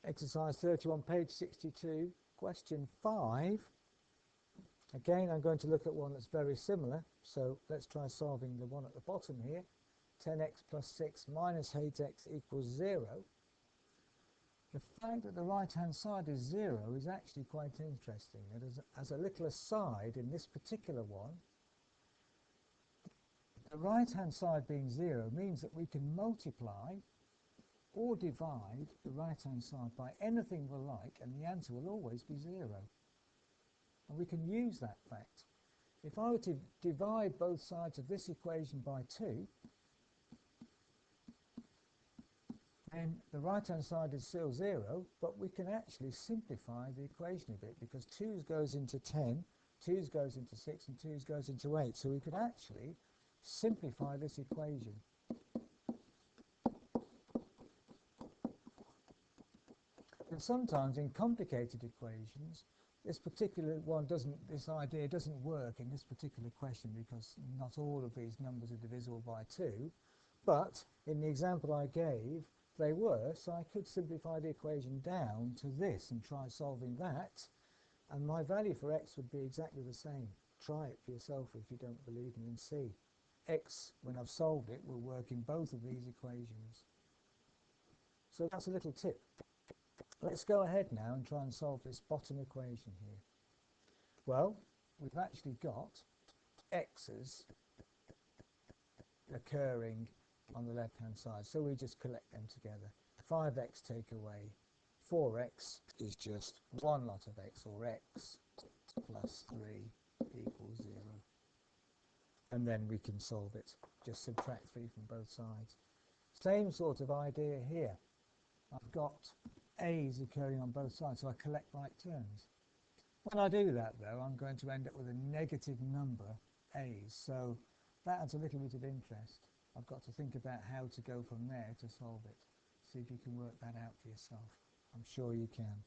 Exercise 31, page 62, question 5. Again, I'm going to look at one that's very similar, so let's try solving the one at the bottom here. 10x plus 6 minus 8x equals 0. The fact that the right-hand side is 0 is actually quite interesting. And as a little aside, in this particular one, the right-hand side being 0 means that we can multiply or divide the right-hand side by anything we like, and the answer will always be 0. And we can use that fact. If I were to divide both sides of this equation by 2, then the right-hand side is still 0, but we can actually simplify the equation a bit, because 2's goes into 10, 2's goes into 6, and 2's goes into 8. So we could actually simplify this equation. And sometimes in complicated equations, this idea doesn't work in this particular question, because not all of these numbers are divisible by 2. But in the example I gave, they were, so I could simplify the equation down to this and try solving that, and my value for x would be exactly the same. Try it for yourself if you don't believe me and see. X, when I've solved it, will work in both of these equations. So that's a little tip. Let's go ahead now and try and solve this bottom equation here. Well, we've actually got x's occurring on the left-hand side, so we just collect them together. 5x take away 4x is just one lot of x, or x plus 3 equals 0. And then we can solve it. Just subtract 3 from both sides. Same sort of idea here. I've got a's occurring on both sides, so I collect like terms. When I do that, though, I'm going to end up with a negative number, a's, so that adds a little bit of interest. I've got to think about how to go from there to solve it. See if you can work that out for yourself. I'm sure you can.